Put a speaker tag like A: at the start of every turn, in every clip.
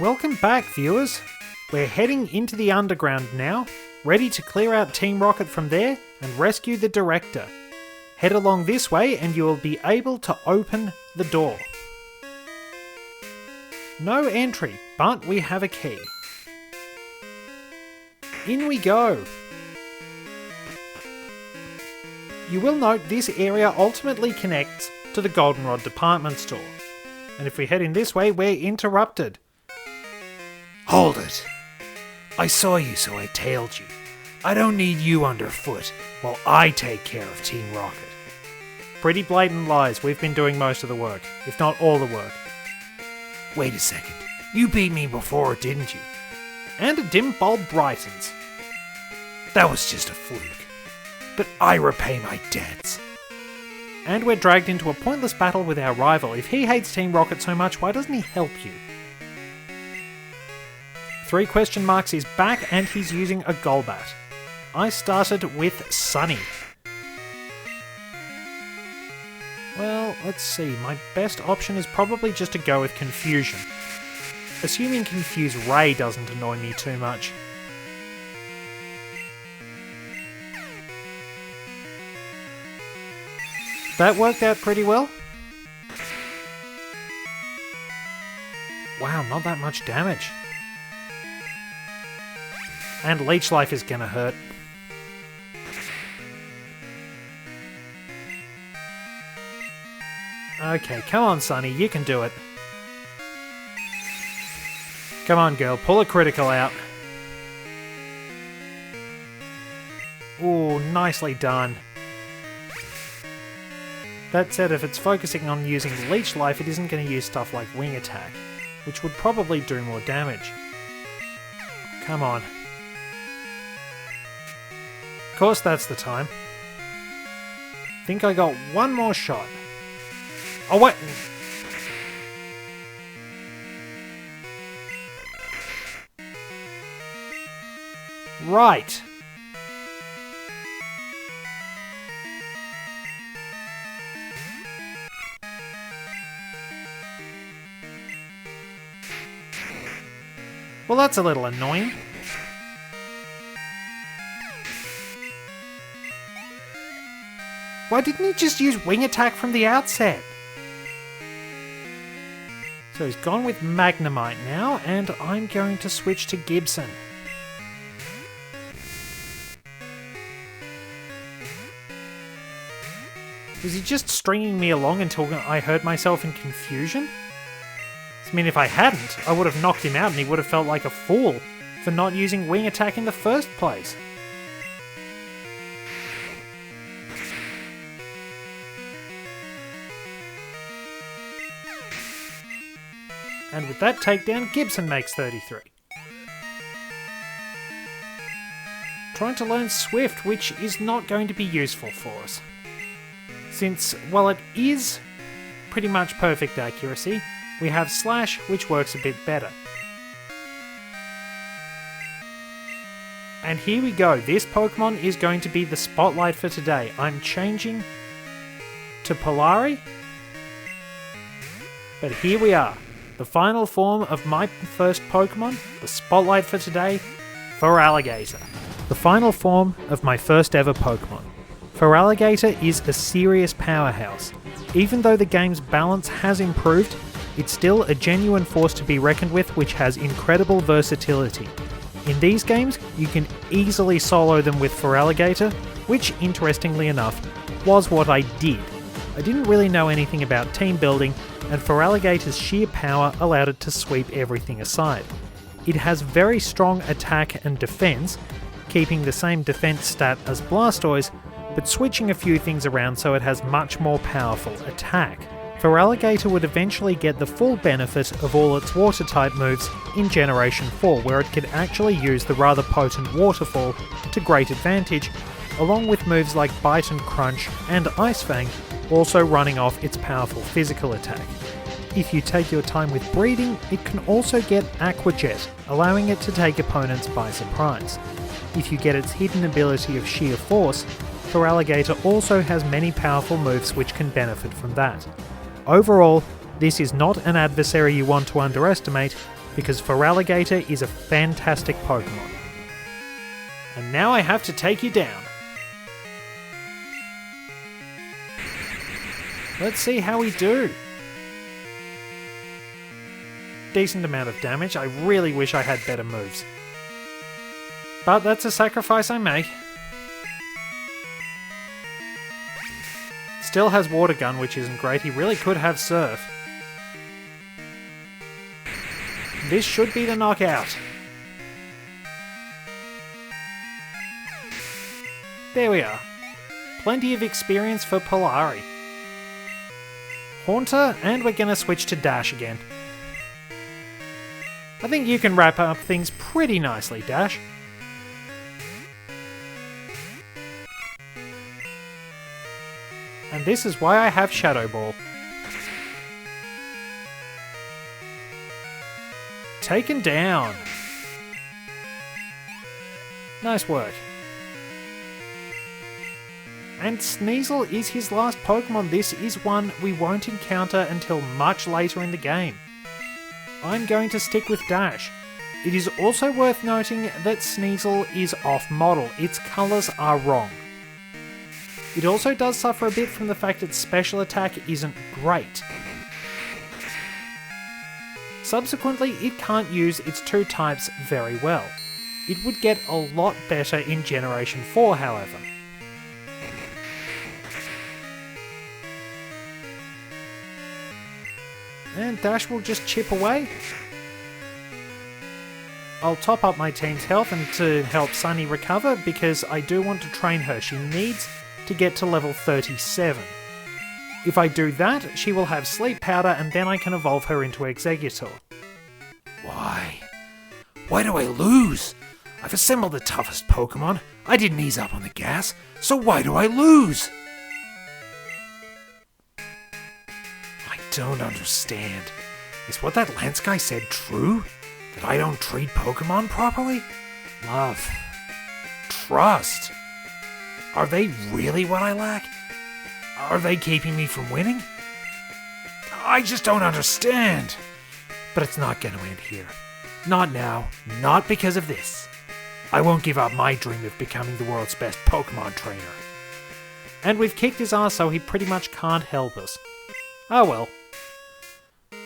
A: Welcome back, viewers. We're heading into the underground now, ready to clear out Team Rocket from there and rescue the director. Head along this way and you will be able to open the door. No entry, but we have a key. In we go. You will note this area ultimately connects to the Goldenrod department store. And if we head in this way, we're interrupted.
B: Hold it. I saw you, so I tailed you. I don't need you underfoot while I take care of Team Rocket.
A: Pretty blatant lies. We've been doing most of the work, if not all the work.
B: Wait a second. You beat me before, didn't you?
A: And a dim bulb brightens.
B: That was just a fluke. But I repay my debts.
A: And we're dragged into a pointless battle with our rival. If he hates Team Rocket so much, why doesn't he help you? 3 question marks is back and he's using a Golbat. I started with Sunny. Well, let's see. My best option is probably just to go with Confusion. Assuming Confuse Ray doesn't annoy me too much. That worked out pretty well. Wow, not that much damage. And Leech Life is gonna hurt. Okay, come on, Sunny, you can do it. Come on, girl, pull a critical out. Ooh, nicely done. That said, if it's focusing on using Leech Life, it isn't going to use stuff like Wing Attack, which would probably do more damage. Come on. Of course that's the time. Think I got one more shot. Oh, wait! Right. Well, that's a little annoying. Why didn't he just use Wing Attack from the outset? So he's gone with Magnemite now, and I'm going to switch to Gibson. Was he just stringing me along until I heard myself in confusion? I mean, if I hadn't, I would have knocked him out and he would have felt like a fool for not using Wing Attack in the first place. And with that takedown, Gibson makes 33. Trying to learn Swift, which is not going to be useful for us. Since, while it is pretty much perfect accuracy, we have Slash, which works a bit better. And here we go. This Pokemon is going to be the spotlight for today. I'm changing to Polari. But here we are. The final form of my first Pokemon, the spotlight for today, Feraligatr. The final form of my first ever Pokemon. Feraligatr is a serious powerhouse. Even though the game's balance has improved, it's still a genuine force to be reckoned with, which has incredible versatility. In these games, you can easily solo them with Feraligatr, which, interestingly enough, was what I did. I didn't really know anything about team building, and Feraligatr's sheer power allowed it to sweep everything aside. It has very strong attack and defense, keeping the same defense stat as Blastoise, but switching a few things around so it has much more powerful attack. Feraligatr would eventually get the full benefit of all its water-type moves in Generation 4, where it could actually use the rather potent Waterfall to great advantage, along with moves like Bite and Crunch and Ice Fang, also running off its powerful physical attack. If you take your time with breeding, it can also get Aqua Jet, allowing it to take opponents by surprise. If you get its hidden ability of Sheer Force, Feraligatr also has many powerful moves which can benefit from that. Overall, this is not an adversary you want to underestimate, because Feraligatr is a fantastic Pokemon. And now I have to take you down. Let's see how we do. Decent amount of damage. I really wish I had better moves. But that's a sacrifice I make. Still has Water Gun, which isn't great. He really could have Surf. This should be the knockout. There we are. Plenty of experience for Polari. Haunter, and we're gonna switch to Dash again. I think you can wrap up things pretty nicely, Dash. And this is why I have Shadow Ball. Taken down. Nice work. And Sneasel is his last Pokemon. This is one we won't encounter until much later in the game. I'm going to stick with Dash. It is also worth noting that Sneasel is off-model. Its colours are wrong. It also does suffer a bit from the fact its special attack isn't great. Subsequently, it can't use its two types very well. It would get a lot better in Generation 4, however. And Dash will just chip away. I'll top up my team's health and to help Sunny recover because I do want to train her. She needs to get to level 37. If I do that, she will have Sleep Powder and then I can evolve her into Exeggutor.
B: Why? Why do I lose? I've assembled the toughest Pokemon. I didn't ease up on the gas, so why do I lose? I don't understand. Is what that Lance guy said true? That I don't treat Pokemon properly? Love. Trust. Are they really what I lack? Are they keeping me from winning? I just don't understand. But it's not going to end here. Not now. Not because of this. I won't give up my dream of becoming the world's best Pokemon trainer.
A: And we've kicked his ass, so he pretty much can't help us. Oh well.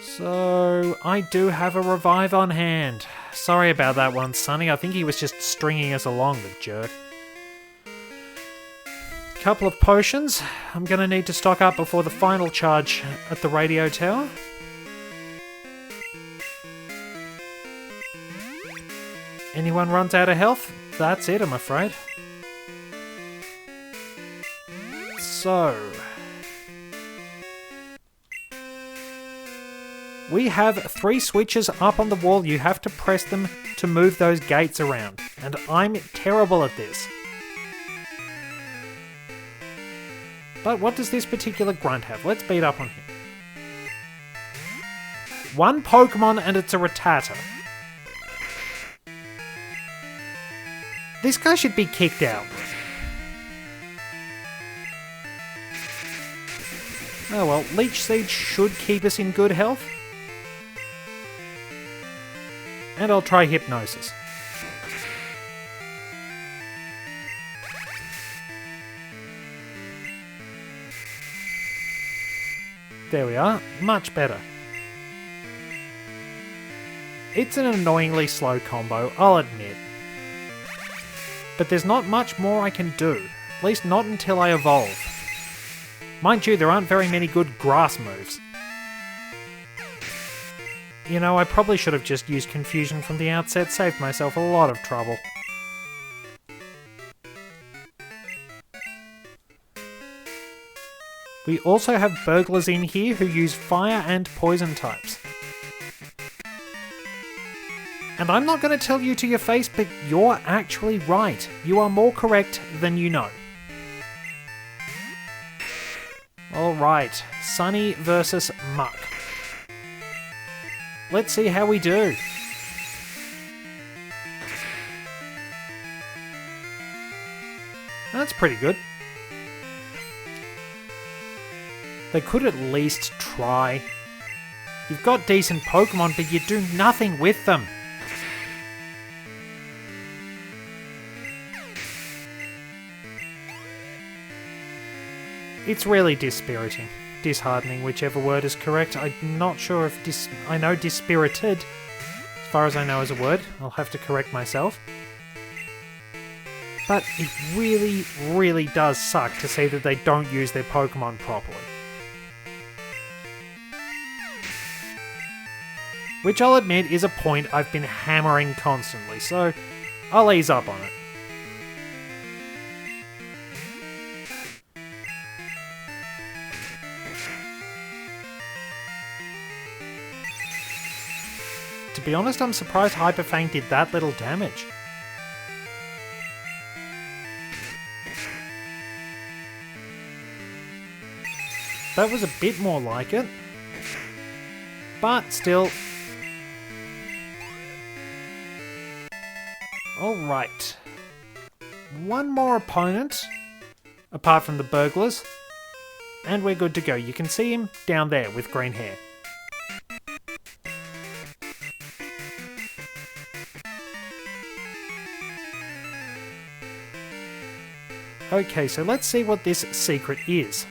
A: So, I do have a revive on hand. Sorry about that one, Sonny. I think he was just stringing us along, the jerk. Couple of potions. I'm going to need to stock up before the final charge at the radio tower. Anyone runs out of health? That's it, I'm afraid. So... we have 3 switches up on the wall. You have to press them to move those gates around. And I'm terrible at this. But what does this particular grunt have? Let's beat up on him. 1 Pokemon and it's a Rattata. This guy should be kicked out. Oh well, Leech Seed should keep us in good health. And I'll try Hypnosis. There we are, much better. It's an annoyingly slow combo, I'll admit. But there's not much more I can do, at least not until I evolve. Mind you, there aren't very many good grass moves. You know, I probably should have just used Confusion from the outset, saved myself a lot of trouble. We also have burglars in here who use fire and poison types. And I'm not going to tell you to your face, but you're actually right. You are more correct than you know. Alright, Sunny versus Muck. Let's see how we do. That's pretty good. They could at least try. You've got decent Pokemon, but you do nothing with them. It's really dispiriting. Disheartening, whichever word is correct. I'm not sure if I know dispirited, as far as I know, is a word. I'll have to correct myself. But it really, really does suck to see that they don't use their Pokemon properly. Which I'll admit is a point I've been hammering constantly, so I'll ease up on it. To be honest, I'm surprised Hyper Fang did that little damage. That was a bit more like it. But still. Alright. One more opponent, apart from the burglars, and we're good to go. You can see him down there with green hair. Okay, so let's see what this secret is.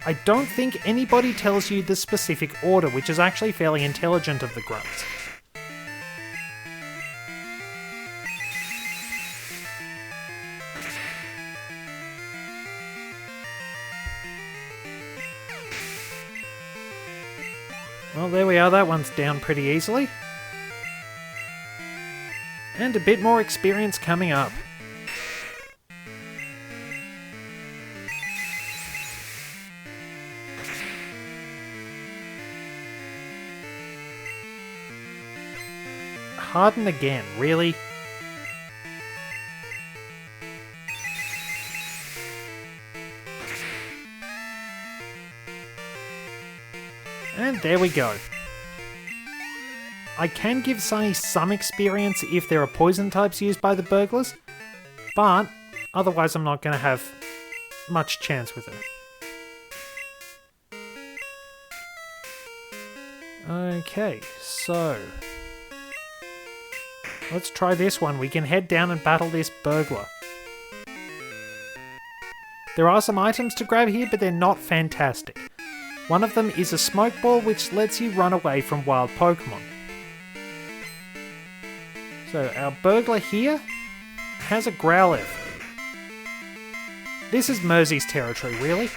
A: I don't think anybody tells you the specific order, which is actually fairly intelligent of the grunts. Well, there we are, that one's down pretty easily. And a bit more experience coming up. Harden again, really? And there we go. I can give Sunny some experience if there are poison types used by the burglars, but otherwise I'm not going to have much chance with her. Okay, so let's try this one. We can head down and battle this burglar. There are some items to grab here, but they're not fantastic. One of them is a smoke ball, which lets you run away from wild Pokemon. So our burglar here has a Growlithe. This is Mersey's territory, really.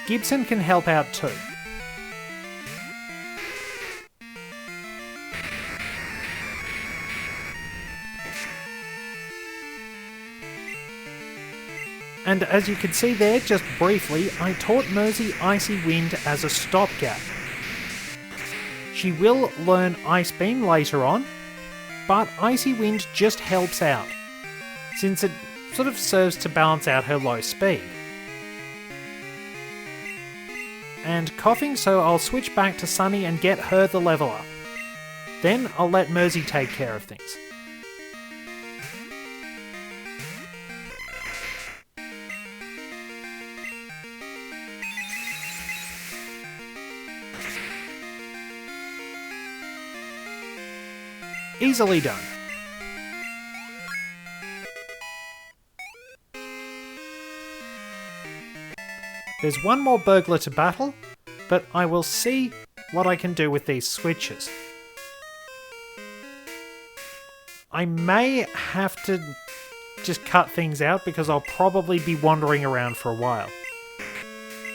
A: Gibson can help out too. And as you can see there, just briefly, I taught Mersey Icy Wind as a stopgap. She will learn Ice Beam later on, but Icy Wind just helps out, since it sort of serves to balance out her low speed. And coughing, so I'll switch back to Sunny and get her the level up. Then I'll let Mersey take care of things. Easily done. There's one more burglar to battle, but I will see what I can do with these switches. I may have to just cut things out because I'll probably be wandering around for a while.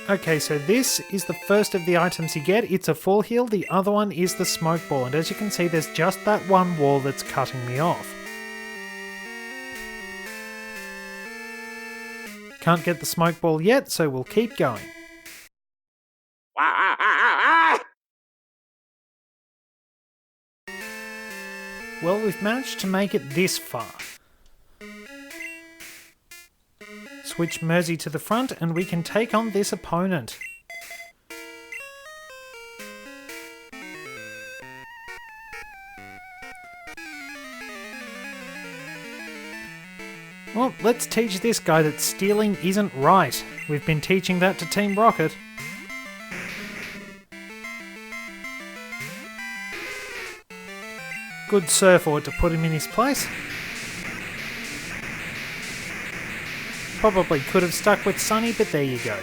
A: Okay, so this is the first of the items you get. It's a full heal. The other one is the smoke ball. And as you can see, there's just that one wall that's cutting me off. Can't get the smoke ball yet, so we'll keep going. Well, we've managed to make it this far. Switch Mersey to the front and we can take on this opponent. Well, let's teach this guy that stealing isn't right. We've been teaching that to Team Rocket. Good surfboard to put him in his place. Probably could have stuck with Sunny, but there you go.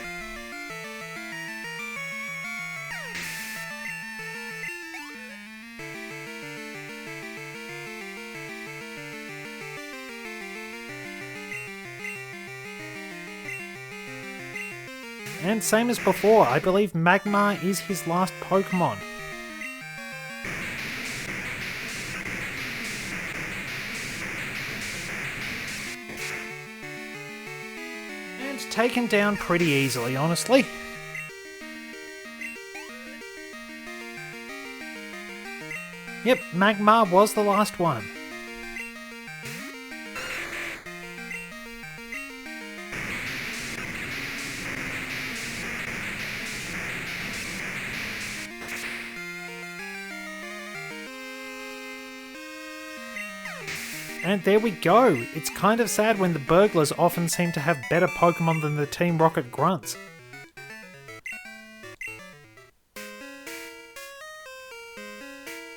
A: And same as before, I believe Magmar is his last Pokemon. And taken down pretty easily, honestly. Yep, Magmar was the last one. And there we go. It's kind of sad when the burglars often seem to have better Pokemon than the Team Rocket grunts.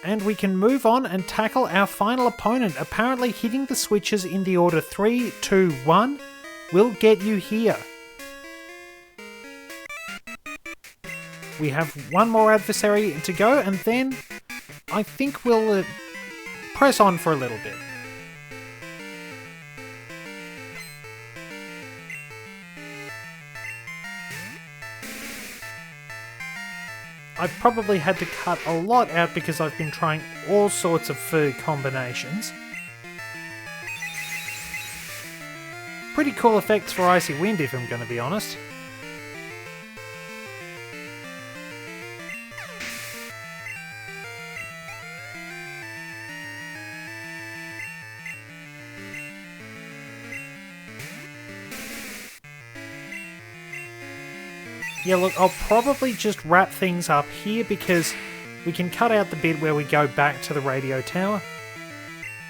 A: And we can move on and tackle our final opponent. Apparently hitting the switches in the order 3, 2, 1 will get you here. We have one more adversary to go, and then I think we'll press on for a little bit. I've probably had to cut a lot out because I've been trying all sorts of food combinations. Pretty cool effects for Icy Wind, if I'm going to be honest. Yeah, look, I'll probably just wrap things up here because we can cut out the bit where we go back to the radio tower.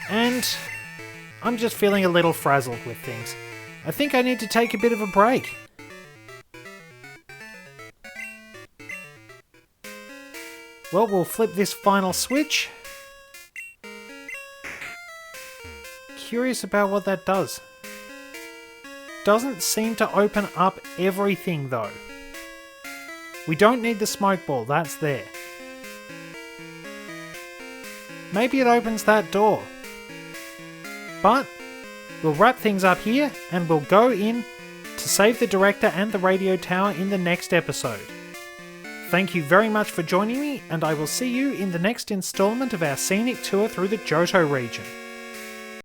A: And I'm just feeling a little frazzled with things. I think I need to take a bit of a break. Well, we'll flip this final switch. Curious about what that does. Doesn't seem to open up everything though. We don't need the smoke ball, that's there. Maybe it opens that door. But we'll wrap things up here and we'll go in to save the director and the radio tower in the next episode. Thank you very much for joining me, and I will see you in the next installment of our scenic tour through the Johto region.